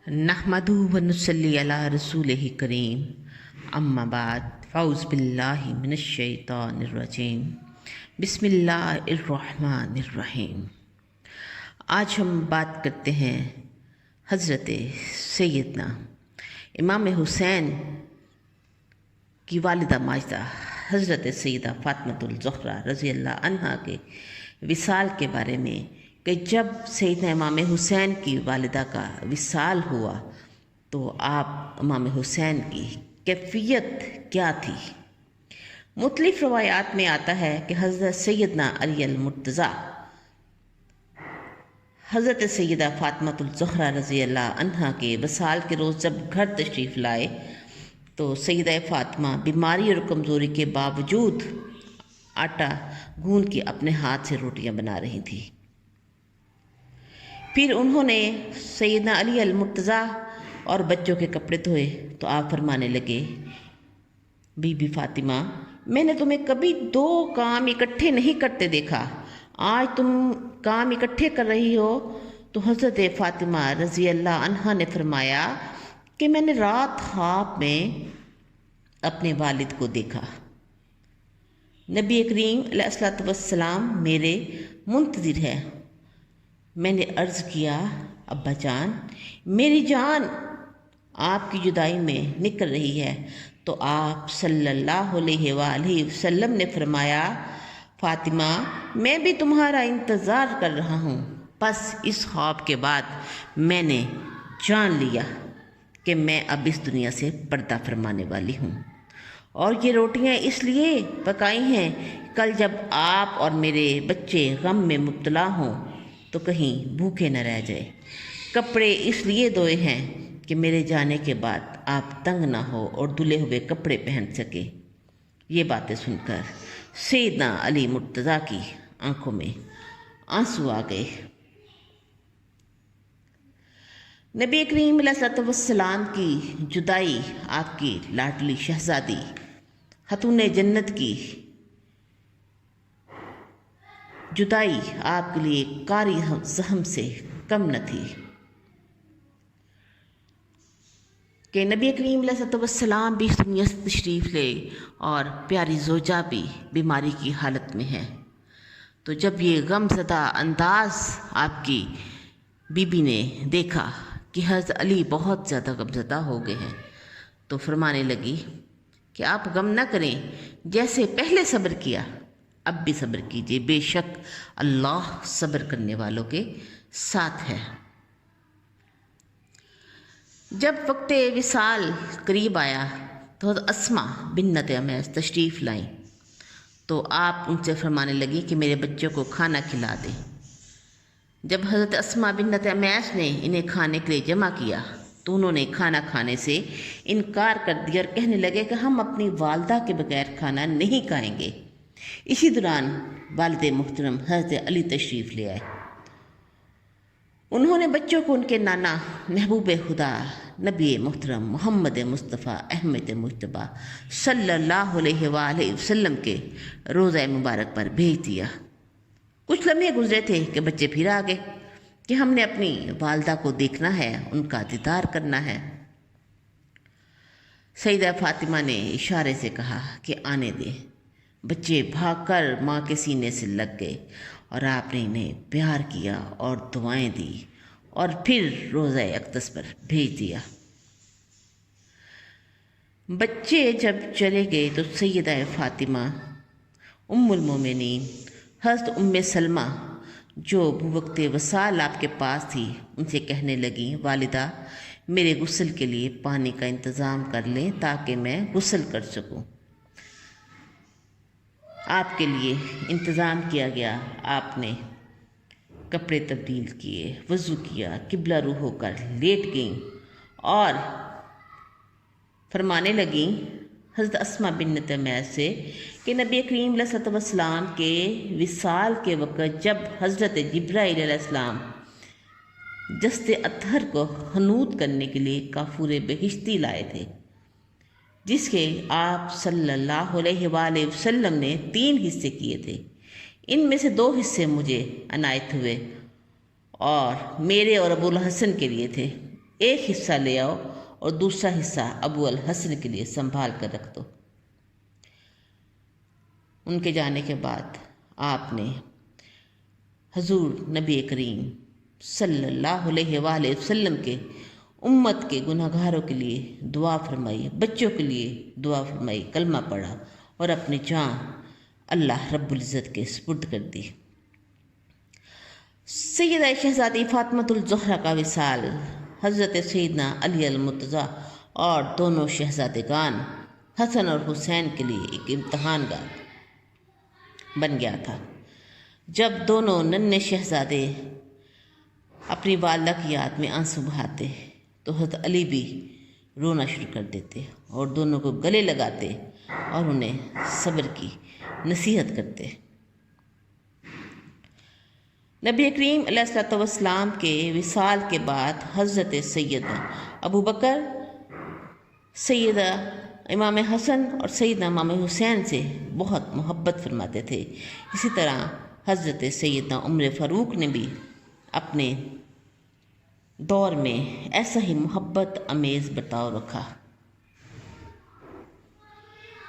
नहमदुहु व नुसल्ली अला रसूलिहि करीम अम्मा बाद फ़ऊज़ु बिल्लाहि मिनश्शैतानिर्रजीम बिस्मिल्लाहिर्रहमानिर्रहीम। आज हम बात करते हैं हज़रत सैयदना इमाम हुसैन की वालिदा माजिदा हज़रत सैयदा फ़ातिमतुल ज़हरा रज़ी अल्लाह अन्हा के विसाल के बारे में कि जब सैयदना इमाम हुसैन की वालिदा का विसाल हुआ तो आप इमाम हुसैन की कैफियत क्या थी। मुख्तलिफ़ रवायात में आता है कि हज़रत सैयदना अली अल मुर्तज़ा हज़रत सैयदा फ़ातिमतुल ज़हरा रज़ी अल्लाह अन्हा के विसाल के रोज़ जब घर तशरीफ़ लाए तो सैयदा फ़ातिमा बीमारी और कमज़ोरी के बावजूद आटा गूंद के अपने हाथ से रोटियां बना रही थी। फिर उन्होंने सैयदना अली अल मुर्तज़ा और बच्चों के कपड़े धोए तो आप फरमाने लगे, बीबी फ़ातिमा, मैंने तुम्हें कभी दो काम इकट्ठे नहीं करते देखा, आज तुम काम इकट्ठे कर रही हो। तो हज़रत फ़ातिमा रज़ी अल्लाह अन्हा ने फरमाया कि मैंने रात ख्वाब में अपने वालिद को देखा। नबी करीम अलैहिस्सलातु वस्सलाम मेरे मुंतज़िर है। मैंने अर्ज़ किया, अब्बा जान, मेरी जान आपकी जुदाई में निकल रही है। तो आप सल्लल्लाहु अलैहि वसल्लम ने फरमाया, फ़ातिमा, मैं भी तुम्हारा इंतज़ार कर रहा हूँ। बस इस ख्वाब के बाद मैंने जान लिया कि मैं अब इस दुनिया से पर्दा फरमाने वाली हूँ, और ये रोटियाँ इसलिए पकाई हैं कल जब आप और मेरे बच्चे गम में मुब्तला हों तो कहीं भूखे न रह जाए। कपड़े इसलिए धोए हैं कि मेरे जाने के बाद आप तंग ना हो और धुले हुए कपड़े पहन सके। ये बातें सुनकर सैयदना अली मुर्तज़ा की आंखों में आंसू आ गए। नबी करीम अलैहिस्सलातु वस्सलाम की जुदाई आपकी लाडली शहज़ादी खतूने जन्नत की जुदाई आपके लिए कारी ज़हम से कम न थी कि नबी करीम अलैहिस्सलातु वस्सलाम भी इस दुनिया से तशरीफ़ ले और प्यारी ज़ोजा भी बीमारी की हालत में है। तो जब ये गमज़दा अंदाज़ आपकी बीबी ने देखा कि हज़रत अली बहुत ज़्यादा गमज़दा हो गए हैं तो फरमाने लगी कि आप गम न करें, जैसे पहले सब्र किया अब भी सब्र कीजिए, बेशक अल्लाह सब्र करने वालों के साथ है। जब वक्त विसाल करीब आया तो अस्मा बिन्नत उमैस तशरीफ़ लाईं तो आप उनसे फरमाने लगी कि मेरे बच्चों को खाना खिला दें। जब हज़रत अस्मा बिन्नत उमैस ने इन्हें खाने के लिए जमा किया तो उन्होंने खाना खाने से इनकार कर दिया और कहने लगे कि हम अपनी वालदा के बगैर खाना नहीं खाएंगे। इसी दौरान वालिद मुहतरम हज़रत अली तशरीफ़ ले आए। उन्होंने बच्चों को उनके नाना महबूब खुदा नबी मुहतरम मोहम्मद मुस्तफ़ा अहमद मुज्तबा सल्लल्लाहु अलैहि वसल्लम के रोज़ा मुबारक पर भेज दिया। कुछ लम्हे गुजरे थे कि बच्चे फिर आ गए कि हमने अपनी वालदा को देखना है, उनका दीदार करना है। सैयदा फ़ातिमा ने इशारे से कहा कि आने दे। बच्चे भागकर माँ के सीने से लग गए और आपने इन्हें प्यार किया और दुआएं दी और फिर रोज़ा अक़दस पर भेज दिया। बच्चे जब चले गए तो सैयदा फ़ातिमा उम्मुल मोमिनीन हज़रत उम्मे सलमा जो वक्त वसाल आपके पास थी उनसे कहने लगी, वालिदा, मेरे गुस्ल के लिए पानी का इंतज़ाम कर लें ताकि मैं गुस्ल कर सकूं। आपके लिए इंतज़ाम किया गया। आपने कपड़े तब्दील किए, वज़ू किया, किबला रूह होकर लेट गईं और फरमाने लगीं हज़रत अस्मा बिन्नत उमैस से कि नबी करीम अलैहिस्सलातु वस्सलाम के विसाल के वक़्त जब हज़रत जिब्राईल अलैहिस्सलाम जस्ते अतहर को हनूत करने के लिए काफूर बहिश्ती लाए थे, जिसके आप सल्लल्लाहु अलैहि वसल्लम ने 3 हिस्से किए थे, इनमें से 2 हिस्से मुझे अनायत हुए और मेरे और अबुल हसन के लिए थे। ایک حصہ لے آؤ اور دوسرا حصہ ابو الحسن کے لیے سنبھال کر رکھ دو۔ ان کے جانے کے بعد آپ نے حضور نبی کریم صلی اللہ علیہ وآلہ وسلم کے امت کے گناہ گاروں کے لیے دعا فرمائی، بچوں کے لیے دعا فرمائی، کلمہ پڑھا اور اپنی جان اللہ رب العزت کے سپرد کر دی۔ سیدہ شہزادی فاطمۃ الزہرا کا وصال حضرت سیدنا علی المرتضیٰ اور دونوں شہزادگان حسن اور حسین کے لیے ایک امتحان گاہ بن گیا تھا۔ جب دونوں ننھے شہزادے اپنی والدہ کی یاد میں آنسو بہاتے تو حضرت علی بھی رونا شروع کر دیتے اور دونوں کو گلے لگاتے اور انہیں صبر کی نصیحت کرتے۔ نبی کریم علیہ الصلوۃ والسلام کے وصال کے بعد حضرت سیدنا ابو بکر سیدہ امام حسن اور سیدنا امام حسین سے بہت محبت فرماتے تھے۔ اسی طرح حضرت سیدنا عمر فاروق نے بھی اپنے دور میں ایسا ہی محبت امیز برتاؤ رکھا۔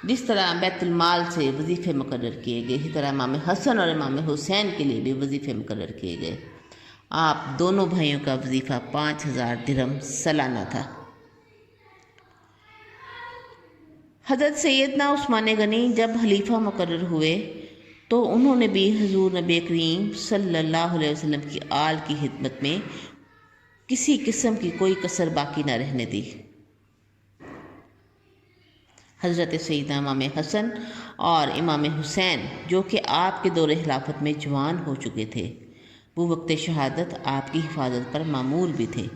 جس طرح بیت المال سے وظیفے مقرر کیے گئے، اسی طرح امام حسن اور امام حسین کے لیے بھی وظیفے مقرر کیے گئے۔ آپ دونوں بھائیوں کا وظیفہ 5000 درہم سالانہ تھا۔ حضرت سیدنا عثمان غنی جب خلیفہ مقرر ہوئے تو انہوں نے بھی حضور نبی کریم صلی اللہ علیہ وسلم کی آل کی خدمت میں کسی قسم کی کوئی کسر باقی نہ رہنے دی۔ حضرت سیدنا امام حسن اور امام حسین جو کہ آپ کے دور خلافت میں جوان ہو چکے تھے، وہ وقت شہادت آپ کی حفاظت پر مامور بھی تھے،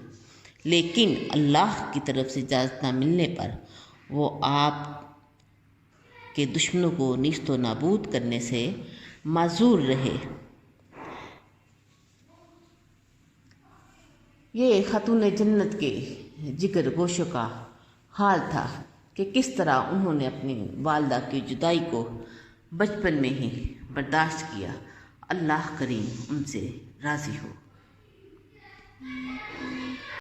لیکن اللہ کی طرف سے اجازت نہ ملنے پر وہ آپ کے دشمنوں کو نیست و نابود کرنے سے معذور رہے۔ یہ خاتون جنت کے جگر گوشوں کا حال تھا کہ کس طرح انہوں نے اپنی والدہ کی جدائی کو بچپن میں ہی برداشت کیا۔ اللہ کریم ان سے راضی ہو۔